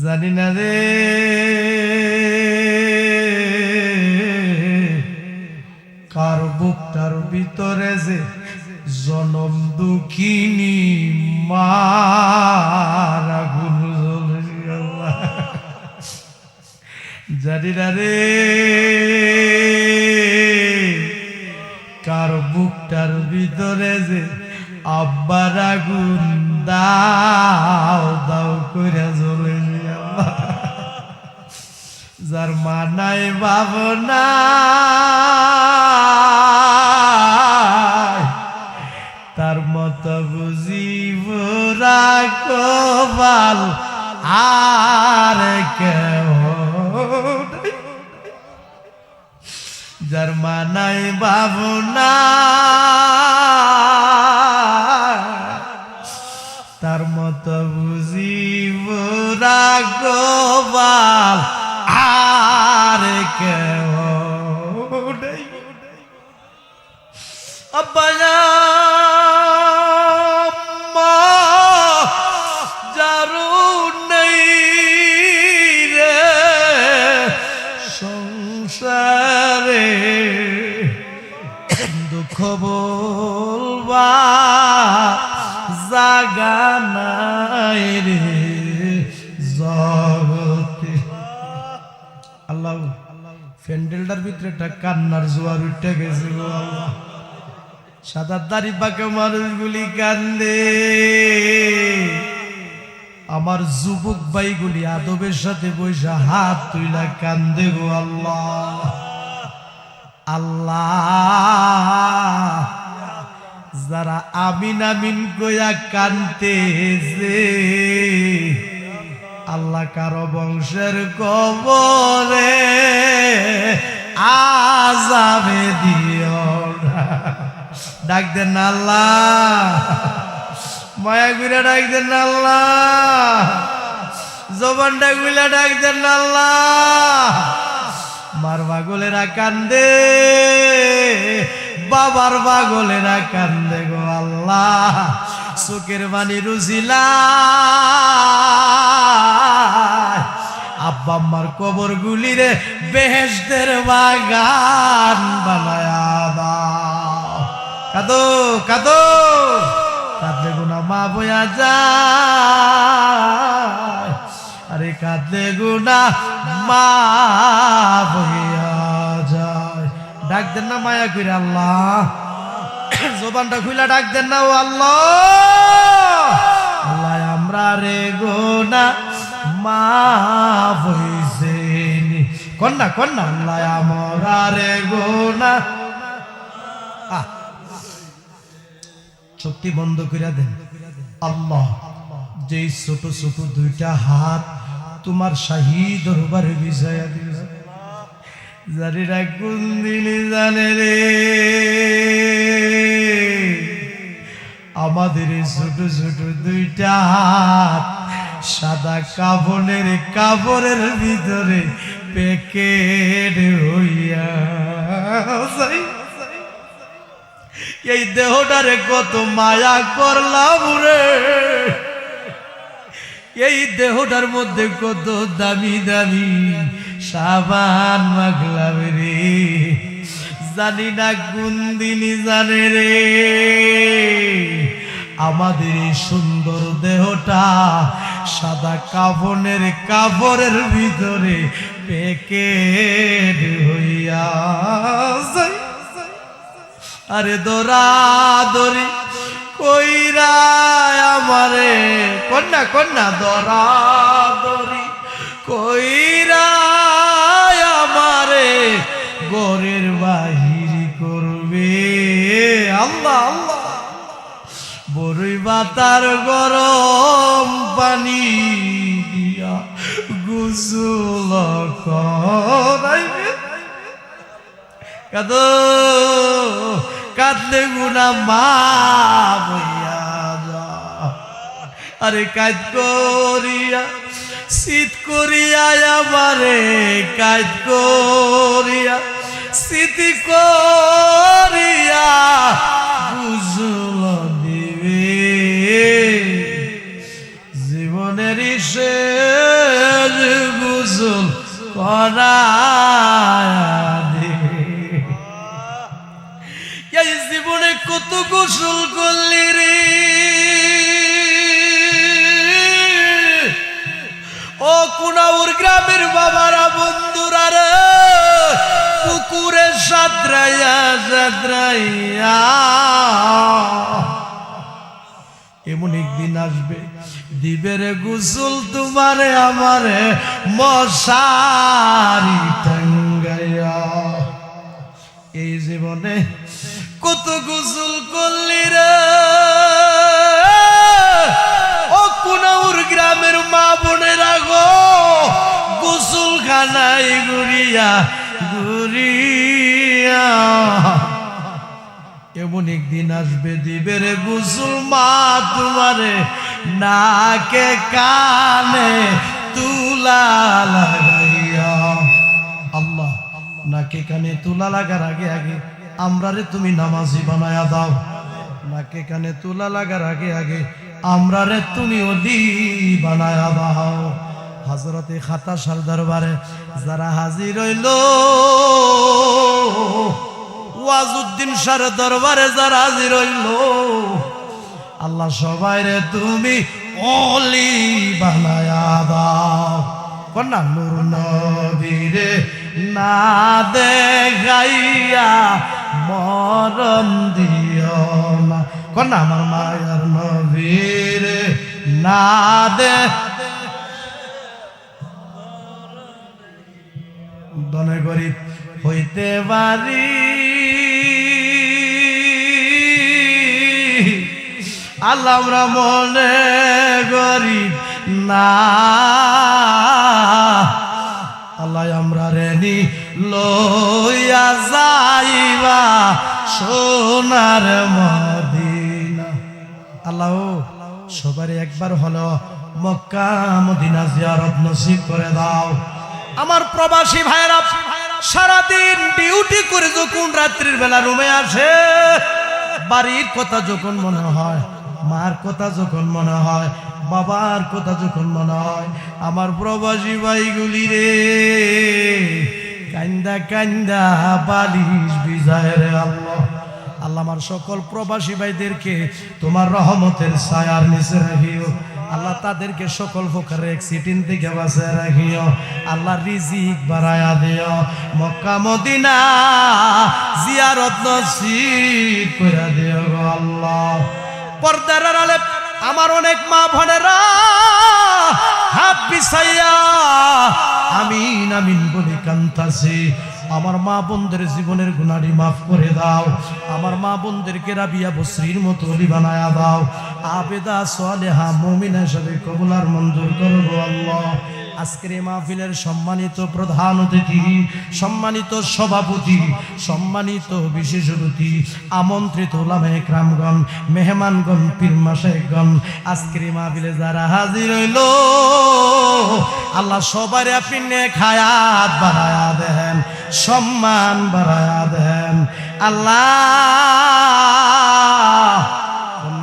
জানি না রে কার বুকটার ভিতরে যে জনম দুঃখিনী মার আগুন জ্বলে, জানি না রে কার বুকটার ভিতরে যে আব্বার আগুন দাও দাও করে জ্বলে, যার মানাই ভাবনা তার মতো বুঝিব রাখবাল আর কেউ, যার মানাই ভাবনা তার মতো বুঝিব রাখবাল আর কেউ নেই। আব্বা যারু নেই রে সংসারে দুঃখ বলবা জাগা নাই রে জগতে। আল্লাহ প্যান্ডেলটার ভিতরে একটা কান্নার জোয়ার উঠে গেছে গো আল্লাহ। সাদা দাড়ি পাকা মানুষগুলি কান্দে, আমার যুবক ভাইগুলি আদবের সাথে বৈশা হাত তুইলা কান্দে গো আল্লাহ। আল্লাহ যারা আমিন আমিন কইয়া কান্দতেছে আল্লাহ কারো বংশের কবরে আযাবে দিও না। ডাক দেন আল্লাহ, মায়া গুলা ডাক দেন আল্লাহ, জবানটা গুলা ডাক দেন আল্লাহ। মার পাগলেরা কান্দে, বাবার পাগলেরা কান্দে গো আল্লাহ। চোখের পানি রুজিলা আব্বা আম্মার কবর গুলিরে বেহেশতের বাগান বানায়া দাও। কাঁদো কাঁদো, কাঁদলে গুনা মা বয়া যায়, আরে কাঁদলে গুনা মা বয়া যায়। ডাক দেন না মায়া করে আল্লাহ, জবানটা খুইলা ডাক দেন না ও আল্লাহ। আল্লাহ আমরা রে গোনা মাফ হইছে কন্যা কন্যা, আল্লাহ আমরা রে গোনা। চোখটি বন্ধ করে দেন। আল্লাহ যেই ছোট ছোট দুইটা হাত তোমার শাহী দরবারে বিছায়া দিল, জানিরা কোন দিনে জানে রে আমাদের এই ছোট ছোট দুইটা হাত সাদা কাপড়ের ভিতরে প্যাকেট হইয়া যায়। এই দেহটারে কত মায়া করলাম রে, এই দেহটার মধ্যে কত দামি দামি সাবান মাখলাম রে, জানি না কোন দিনই জানে রে। আমাদের এই সুন্দর দেহটা সাদা কাপড়ের ভিতরে প্যাকেট হইয়া যায়। আরে দরাদরি কইরা আমারে কন্যা দরাদরি কইরা আমারে ঘরের বাহির করবে। আল্লাহ আল্লাহ, বড়ই বাতার গরম পানি দিয়া গোসল করাইবে। কাঁদলে গুনা মাফ হইয়া যা। আরে কাঁদ করিয়া শীত করিয়া আমারে কাঁদ করিয়া স্মৃতি করিয়া গোসল দিবে। জীবনের শেষ গোসল করা এই জীবনে কত গোসল করলি রে, ও কুনাউর গ্রামের বাবারা বন্ধুরা রে, পুকুরে সাঁতরাইয়া এমন একদিন আসবে দিবে রে গোসল তোমারে আমারে মশারি টাঙ্গাইয়া। এই জীবনে কত গোসল করলি রে, ও কুনাউর গ্রামের মা বোনেরা গো, গোসল খানায় ঘুরিয়া এমন একদিন আসবে দিবে রে গোসল মা তোমারে নাকে কানে তুলা লাগাইয়া। আল্লাহ, নাকে কানে তুলা লাগার আগে আগে আমরারে তুমি নামাজি বানায়া দাও। নাকে কানে তুলা লাগার আগে আগে আমরারে তুমি ওলি বানায়া দাও। হযরতে খাতা শাহ দরবারে যারা হাজির হইল, ওয়াজউদ্দিন শাহ দরবারে যারা হাজির হইল, আল্লাহ সবাইরে তুমি ওলি বানায়া দাও। কন্যা নূর নবীরে না দেখাইয়া মরণ দিও না। কন্যা আমার মায়ার নবীরে না দে দনে গরিব হইতে পারি, আল্লাহ আমরা মনে গরিব না। আল্লাহ আমরা রেনি লইয়া যাইবা সোনার মদিনা। আল্লাহ সবারই একবার হলো মক্কা মদিনা জিয়ারত নসিব করে দাও। আমার প্রবাসী ভাইরা সারাদিন ডিউটি করে যখন রাত্রির বেলা রুমে আসে, বাড়ির কথা যখন মনে হয়, মার কথা যখন মনে হয়, বাবার কথা যখন মনে হয়, আমার প্রবাসী ভাইগুলি রে কান্দা কান্দা বালিশ ভিজায় রে। আল্লাহ আল্লাহ আমার সকল প্রবাসী ভাইদেরকে তোমার রহমতের ছায়ার নিচে রাখিও। আল্লাহ তাদেরকে সকল প্রকারের অ্যাক্সিডেন্ট থেকে বাঁচায় রাখিও। আল্লাহ রিজিক বাড়ায়া দিও। মক্কা মদিনা জিয়ারত নসিব করে দিও গো আল্লাহ। পর্দার আড়ালে আমার অনেক মা বোনেরা হাত বিছাইয়া আমিন আমিন বলে কান্তাছে। আমার মা বোনদের জীবনের গুনাহটি মাফ করে দাও। আমার মা বোনদেরকে রাবিয়া বসরির মতো ওলি বানায়া দাও। আবেদা সালেহা মুমিনা হিসেবে কবুল আর মঞ্জুর করো গো আল্লাহ। আজকের এই মাহফিলের সম্মানিত প্রধান অতিথি, সম্মানিত সভাপতি, সম্মানিত বিশেষ অতিথি, আমন্ত্রিত ওলামায়ে কেরামগণ, মেহমানগণ, পীর মাশায়েখগণ, আজকের এই মাহফিলে যারা হাজির হইল আল্লাহ সবারে আপনি নেক হায়াত বাড়ায়া দেন, সম্মান বাড়ায়া দেন আল্লাহ।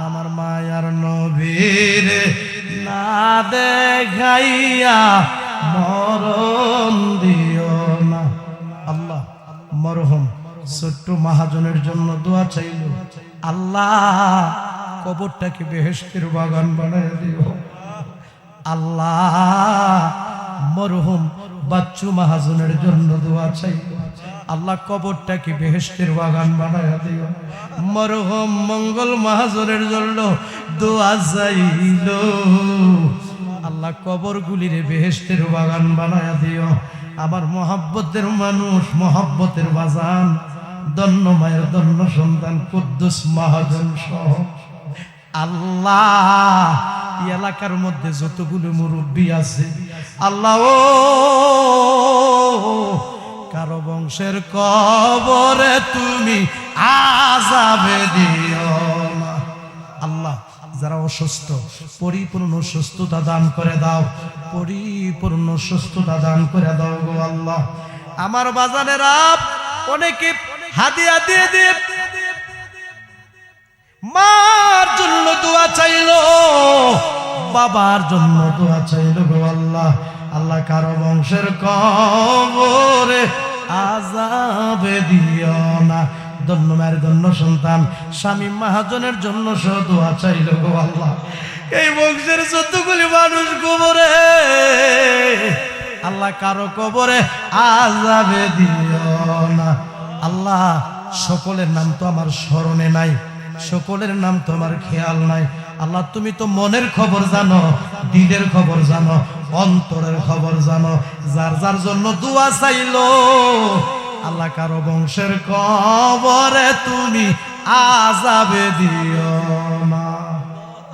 আমার মায়ার নবীর না দেখাইয়া মরণ দিও না। আল্লাহ মরহুম ছোট্ট মহাজনের জন্য দোয়া চাইল, আল্লাহ কবরটাকে বেহেশতের বাগান বানায় দিও। আল্লাহ মরহুম বাচ্চু মহাজনের জন্য দোয়া চাইল, আল্লাহ কবরটাকে বেহেশতের বাগান বানায় দিও। মরহুম মঙ্গল মহাজনের জন্য দোয়া চাইল, আল্লাহ কবরগুলিরে বেহেশতের বাগান বানায় দিও। আমার মহাব্বতের মানুষ, মহাব্বতের বাজান, দন্ন মায়ের দন্ন সন্তান কুদ্দুস মহাজন সহ আল্লাহ এলাকার মধ্যে যতগুলো মুরব্বী আছে আল্লাহ ও কারো বংশের কবরে তুমি আযাবে দিও না আল্লাহ। যারা অসুস্থ পরিপূর্ণ সুস্থতা দান করে দাও, পরিপূর্ণ সুস্থতা দান করে দাও গো আল্লাহ। আমার বাজানেরা অনেকে হাদিয়া দিয়ে দিয়ে মার জন্য দোয়া চাইলো, বাবার জন্য দোয়া চাইলো গো আল্লাহ। আল্লাহ কারো বংশের কবরে আযাবে দিও না। ধন্য মায়ের ধন্য সন্তান স্বামী মহাজনের জন্য সহ দোয়া চাইলো গো আল্লাহ। এই বংশের যতগুলি মানুষ কবরে আল্লাহ কারো কবরে আযাবে দিও না আল্লাহ। সকলের নাম তো আমার স্মরণে নাই, সকলের নাম তো আমার খেয়াল নাই আল্লাহ। তুমি তো মনের খবর জানো, দিলের খবর জানো, অন্তরের খবর জানো। যার যার জন্য দোয়া চাইলো আল্লাহ কারো বংশের কবরে তুমি আযাবে দিও না।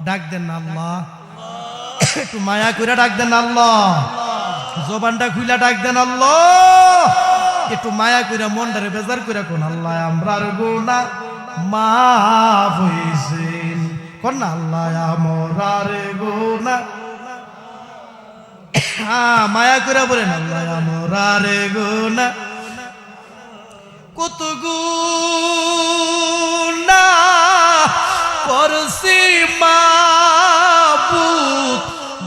ডাক দেন আল্লাহ, একটু মায়া করে ডাক দেন আল্লাহ, জবানটা খুইলা ডাক দেন আল্লাহ, একটু মায়া করে মনটারে বেজার করে কোন আল্লাহ আমরার গুনাহ মাফ হইছেন কোন আল্লাহ আমরার গুনাহ। হ্যাঁ মায়া করে বলেন আল্লাহ আমরার গুনাহ কত গুনাহ করছি মাবুদ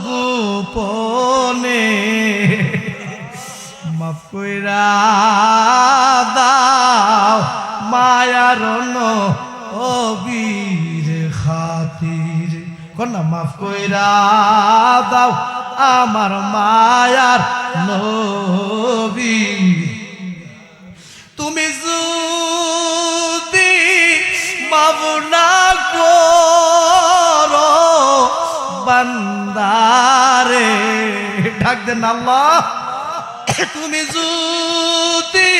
গোপনে, মাফ কইরা দাও মায়ার নবীর খাতির কোন মাফ কইরা দাও আমার মায়ার নবী। তুমি যদি মাফ না করো বান্দারে, ডাক দেন আল্লাহ, তুমি যদি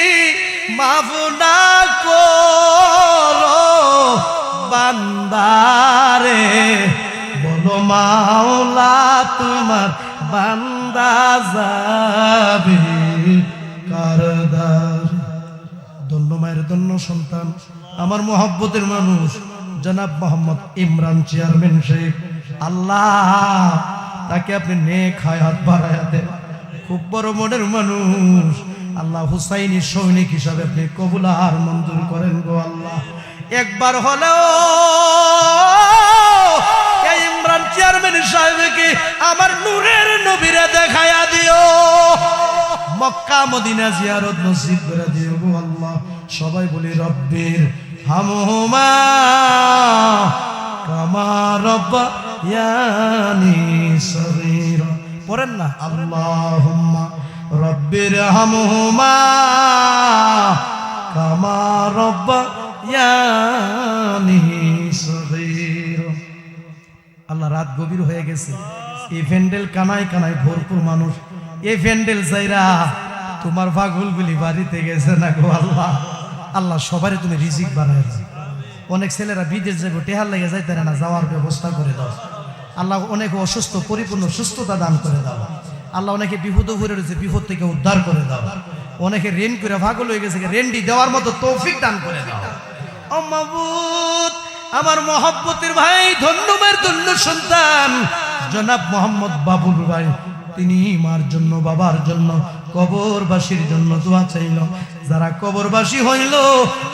মাফ না করো বান্দারে, বলো মাওলা তোমার বান্দা যাবে কারদার। ধন্য মায়ের ধন্য সন্তান আমার মহব্বতের মানুষ জনাব মোহাম্মদ ইমরান চেয়ারম্যান সাহেব, আল্লাহ তাকে আপনি নেক হায়াত বাড়ায়া দেন। খুব বড় মনের মানুষ আল্লাহ, হুসাইনি সৈনিক হিসাবে আপনি কবুল আর মঞ্জুর করেন গো আল্লাহ। একবার হলেও এই ইমরান চেয়ারম্যান সাহেবকে আমার নূরের নবীরে দেখায়া দিও, মক্কা মদিনা জিয়ারত নসিব করে দিও গো আল্লাহ। সবাই বলি রব্বির হামহুমা কামা রাব্বায়ানি সগীরা। পড়েন না আল্লাহুম্মা রব্বির হামহুমা কামা রাব্বায়ানি সগীরা। আল্লাহ রাত গভীর হয়ে গেছে, এই প্যান্ডেল কানায় কানায় ভরপুর মানুষ। এই প্যান্ডেল যাইরা তোমার পাগলগুলি বাড়িতে গেছে না গো আল্লাহ। আল্লাহ সবারই তুমি রিজিক বানায় দাও। অনেক ছেলেরা বিদেশ যাবে, টেহার লেগে যাইতে না, যাওয়ার ব্যবস্থা করে দাও আল্লাহ। অনেকে অসুস্থ, পরিপূর্ণ সুস্থতা দান করে দাও আল্লাহ। অনেকে বিপদ হয়ে রয়েছে, বিপদ থেকে উদ্ধার করে দাও। অনেকে রেন করে পাগল হয়ে গেছে, রেন্ডি দেওয়ার মতো তৌফিক দান করে দাও। ও মাবুদ, আমার মহব্বতের ভাই, ধন্যবাদ ধন্য সন্তান জনাব মোহাম্মদ বাবুল ভাই, তিনি মার জন্য, বাবার জন্য, কবরবাসীর জন্য দোয়া চাইল। যারা কবরবাসী হইল,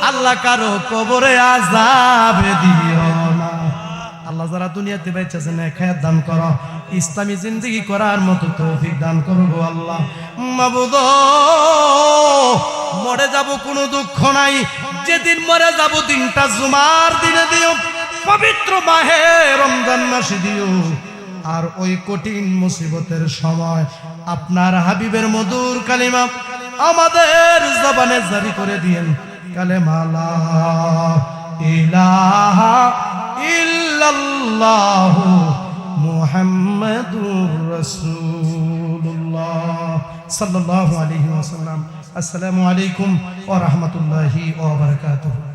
আল্লাহ কারো কবরে আযাব দিও না আল্লাহ। যারা দুনিয়াতে বেঁচে আছেন, খায়াত দান করো, ইসলামী জিন্দেগি করার মতো তৌফিক দান করো গো আল্লাহ। মাবুদ, মরে যাব কোনো দুঃখ নাই, যেদিন মরে যাব দিনটা জুমার দিনে দিও, পবিত্র মাহে রমজান মাসে দিও। আর ওই কঠিন মুসিবতের সময় আপনার হাবিবের মধুর কালিমা আমাদের জবানে জারি করে দিয়েন, কালেমা লা ইলাহা ইল্লাল্লাহু মুহাম্মাদুর রাসূলুল্লাহ সাল্লাল্লাহু আলাইহি ওয়াসাল্লাম। আসসালামু আলাইকুম ওয়া রাহমাতুল্লাহি ওয়া বারাকাতুহু।